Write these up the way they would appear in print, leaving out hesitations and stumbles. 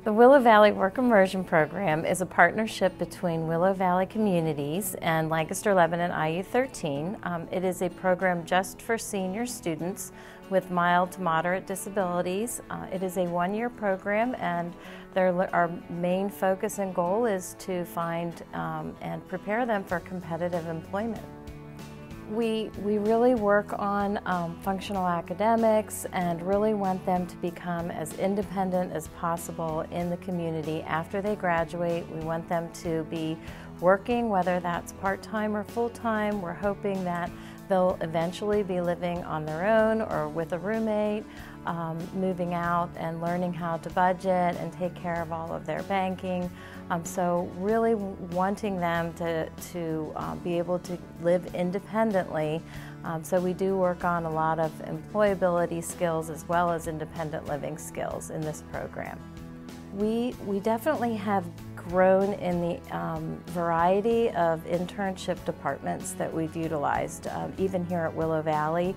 The Willow Valley Work Immersion program is a partnership between Willow Valley Communities and Lancaster Lebanon IU13. It is a program just for senior students with mild to moderate disabilities. It is a one-year program, and our main focus and goal is to find and prepare them for competitive employment. We really work on functional academics and really want them to become as independent as possible in the community after they graduate. We want them to be working, whether that's part-time or full-time. We're hoping that they'll eventually be living on their own or with a roommate, moving out and learning how to budget and take care of all of their banking. So really wanting them to be able to live independently. So we do work on a lot of employability skills as well as independent living skills in this program. We definitely have grown in the variety of internship departments that we've utilized, even here at Willow Valley.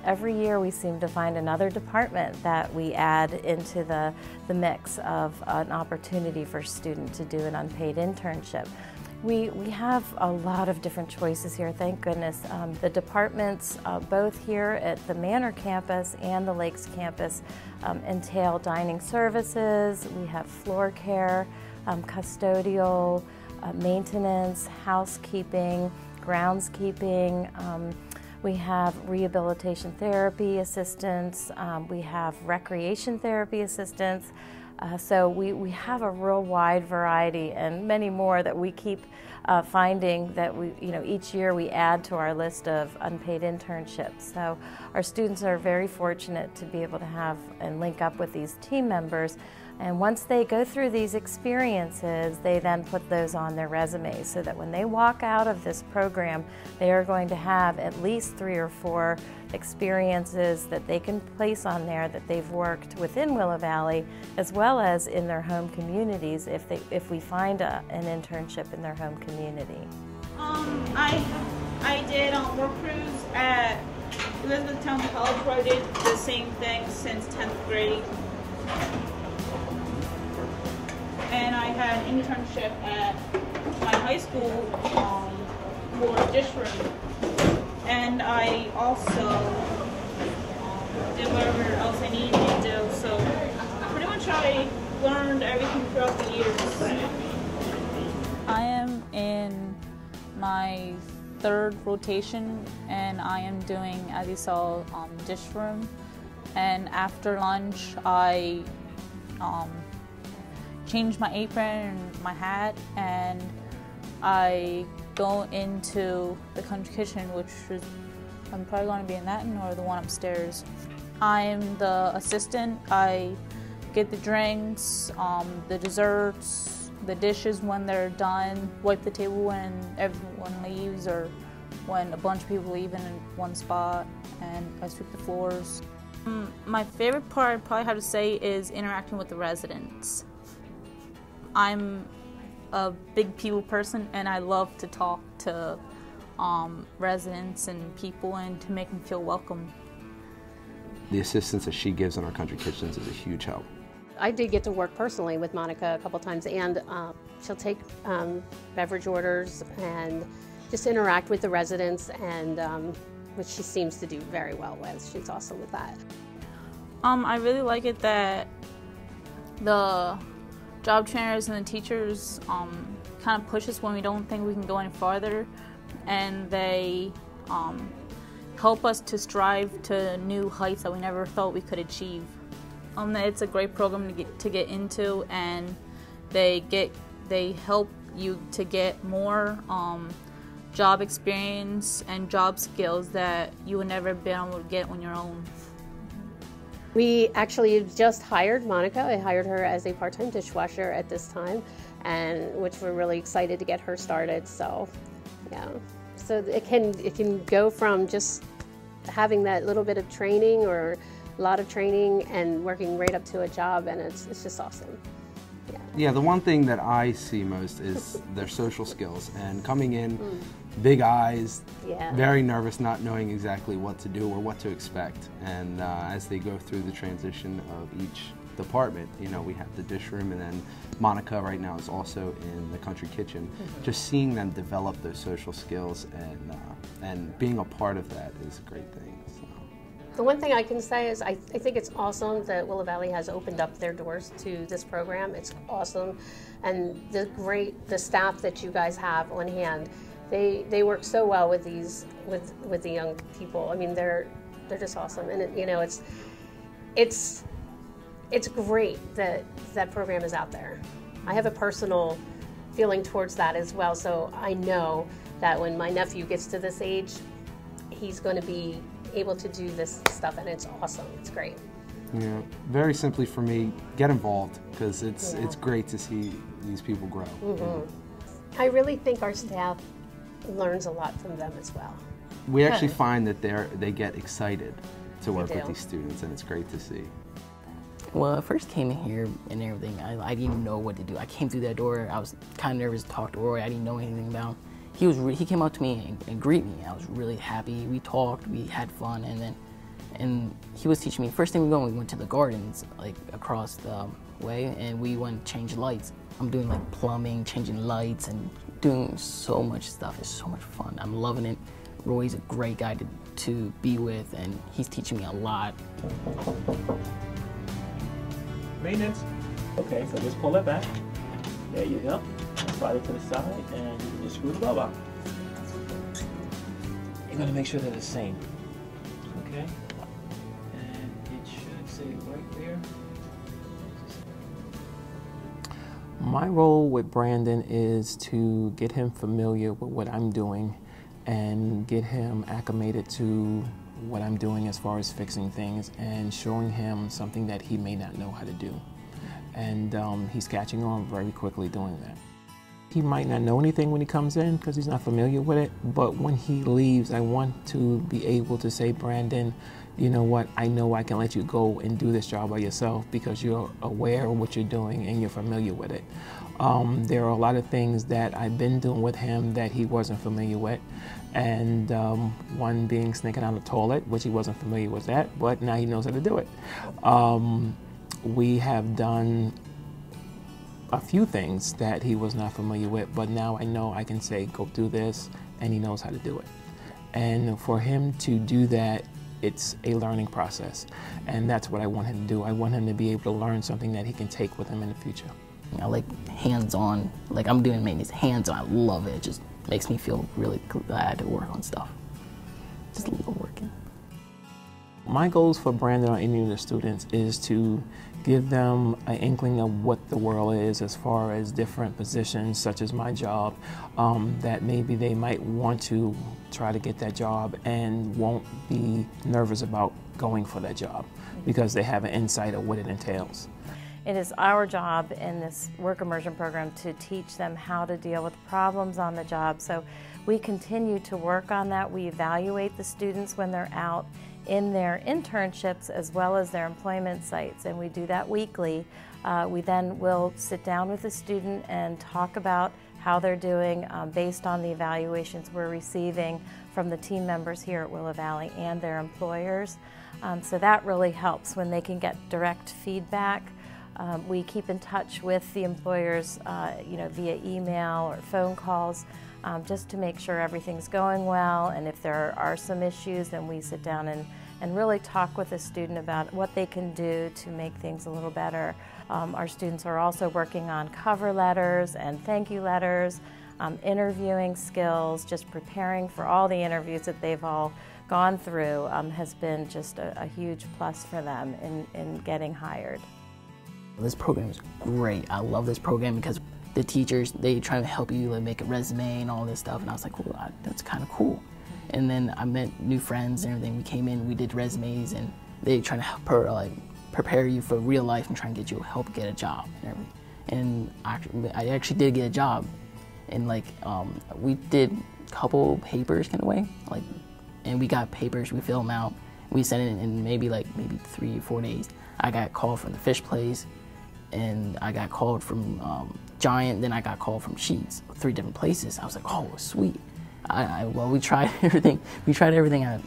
Every year we seem to find another department that we add into the mix of an opportunity for a student to do an unpaid internship. We have a lot of different choices here, thank goodness. The departments, both here at the Manor campus and the Lakes campus, entail dining services. We have floor care, custodial, maintenance, housekeeping, groundskeeping. We have rehabilitation therapy assistants. We have recreation therapy assistants. So we have a real wide variety and many more that we keep finding that each year we add to our list of unpaid internships. So our students are very fortunate to be able to have and link up with these team members. And once they go through these experiences, they then put those on their resumes so that when they walk out of this program, they are going to have at least 3 or 4 experiences that they can place on there that they've worked within Willow Valley as well as in their home communities if we find an internship in their home community. I did work crews at Elizabethtown College where I did the same thing since 10th grade. And I had an internship at my high school for dish room. And I also did whatever else I needed to do. So pretty much I learned everything throughout the years. I am in my 3rd rotation, and I am doing, as you saw, dish room. And after lunch, I change my apron and my hat, and I go into the country kitchen, which is, I'm probably going to be in that one or the one upstairs. I'm the assistant. I get the drinks, the desserts, the dishes when they're done, wipe the table when everyone leaves or when a bunch of people leave in one spot, and I sweep the floors. My favorite part I'd probably have to say is interacting with the residents. I'm a big people person, and I love to talk to residents and people and to make them feel welcome. The assistance that she gives in our country kitchens is a huge help. I did get to work personally with Monica a couple times, and she'll take beverage orders and just interact with the residents, and which she seems to do very well with. She's awesome with that. I really like it that the job trainers and the teachers kind of push us when we don't think we can go any farther, and they help us to strive to new heights that we never thought we could achieve. It's a great program to get into, and they help you to get more job experience and job skills that you would never be able to get on your own. We actually just hired Monica. I hired her as a part-time dishwasher at this time, and which we're really excited to get her started. So, yeah. So it can go from just having that little bit of training or a lot of training and working right up to a job, and it's just awesome. Yeah, the one thing that I see most is their social skills, and coming in, big eyes, very nervous, not knowing exactly what to do or what to expect. And as they go through the transition of each department. You know, we have the dish room, and then Monica right now is also in the country kitchen. Just seeing them develop those social skills and being a part of that is a great thing. So. The one thing I can say is I think it's awesome that Willow Valley has opened up their doors to this program. It's awesome, and the staff that you guys have on hand. They work so well with the young people. I mean, they're just awesome, and you know, it's great that that program is out there. I have a personal feeling towards that as well, so I know that when my nephew gets to this age, he's going to be able to do this stuff, and it's awesome. It's great. Yeah, very simply for me, get involved, because it's great to see these people grow. I really think our staff learns a lot from them as well. We actually find that they get excited to work with these students, and it's great to see. Well, I first came in here and everything, I didn't know what to do. I came through that door, I was kind of nervous to talk to Roy. I didn't know anything about him. He came up to me and greeted me. I was really happy. We talked, we had fun, and he was teaching me. First thing we went to the gardens, like across the way, and we went to change lights. I'm doing like plumbing, changing lights, and doing so much stuff. It's so much fun. I'm loving it. Roy's a great guy to be with, and he's teaching me a lot. Maintenance. Okay, so just pull it back. There you go. Slide it to the side, and you can just screw the bulb out. You're gonna make sure they're the same. Okay? And it should say right there. My role with Brandon is to get him familiar with what I'm doing and get him acclimated to what I'm doing as far as fixing things and showing him something that he may not know how to do. And he's catching on very quickly doing that. He might not know anything when he comes in because he's not familiar with it, but when he leaves, I want to be able to say, Brandon, you know what, I know I can let you go and do this job by yourself because you're aware of what you're doing and you're familiar with it. There are a lot of things that I've been doing with him that he wasn't familiar with, and one being sneaking out of the toilet, which he wasn't familiar with that, but now he knows how to do it. We have done a few things that he was not familiar with, but now I know I can say, go do this, and he knows how to do it. And for him to do that, it's a learning process, and that's what I want him to do. I want him to be able to learn something that he can take with him in the future. I like hands-on, like I'm doing maintenance hands-on. I love it. It just makes me feel really glad to work on stuff. Just love working. My goals for Brandon or any of the students is to give them an inkling of what the world is as far as different positions, such as my job, that maybe they might want to try to get that job and won't be nervous about going for that job because they have an insight of what it entails. It is our job in this work immersion program to teach them how to deal with problems on the job. So we continue to work on that. We evaluate the students when they're out in their internships as well as their employment sites, and we do that weekly. We then will sit down with the student and talk about how they're doing based on the evaluations we're receiving from the team members here at Willow Valley and their employers. So that really helps when they can get direct feedback. We keep in touch with the employers via email or phone calls just to make sure everything's going well, and if there are some issues, then we sit down and really talk with the student about what they can do to make things a little better. Our students are also working on cover letters and thank you letters, interviewing skills, just preparing for all the interviews that they've all gone through has been just a huge plus for them in getting hired. This program is great. I love this program because the teachers, they try to help you make a resume and all this stuff, and I was like, well, that's kind of cool. And then I met new friends and everything. We came in, we did resumes, and they try to help her, prepare you for real life and try and get you help get a job and everything. And I actually did get a job, and we did a couple papers kind of way, and we got papers, we fill them out, we sent it in maybe 3 or 4 days. I got called from the fish place, and I got called from Giant, then I got called from Sheets, 3 different places. I was like, oh, sweet. Well, we tried everything. We tried everything at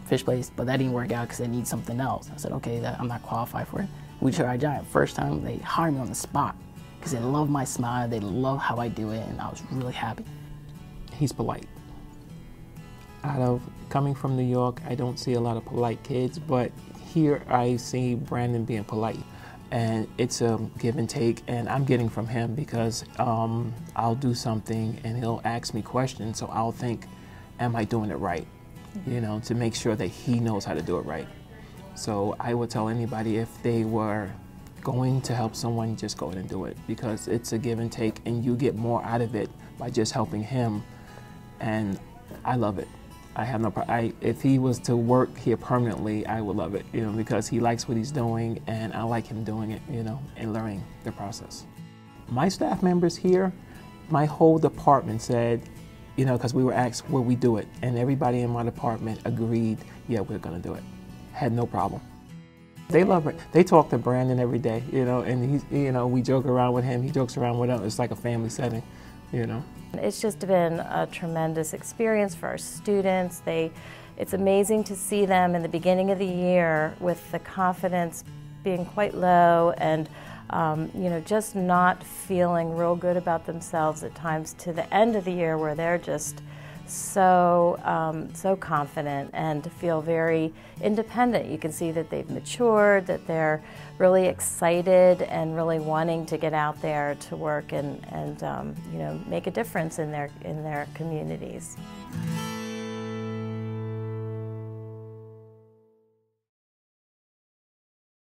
fish place, but that didn't work out because I need something else. I said, okay, I'm not qualified for it. we tried Giant. First time, they hired me on the spot because they love my smile, they love how I do it, and I was really happy. He's polite. Coming from New York, I don't see a lot of polite kids, but here I see Brandon being polite. And it's a give and take, and I'm getting from him because I'll do something and he'll ask me questions, so I'll think, am I doing it right? You know, to make sure that he knows how to do it right. So I would tell anybody if they were going to help someone, just go ahead and do it, because it's a give and take and you get more out of it by just helping him, and I love it. I have no problem. If he was to work here permanently, I would love it, you know, because he likes what he's doing and I like him doing it, you know, and learning the process. My staff members here, my whole department said, you know, because we were asked, will we do it? And everybody in my department agreed, yeah, we're gonna do it. Had no problem. They love it. They talk to Brandon every day, you know, and he's, you know, we joke around with him, he jokes around with us. It's like a family setting, you know. It's just been a tremendous experience for our students. It's amazing to see them in the beginning of the year with the confidence being quite low and you know, just not feeling real good about themselves at times, to the end of the year where they're just so confident and feel very independent. You can see that they've matured, that they're really excited and really wanting to get out there to work and you know, make a difference in their communities.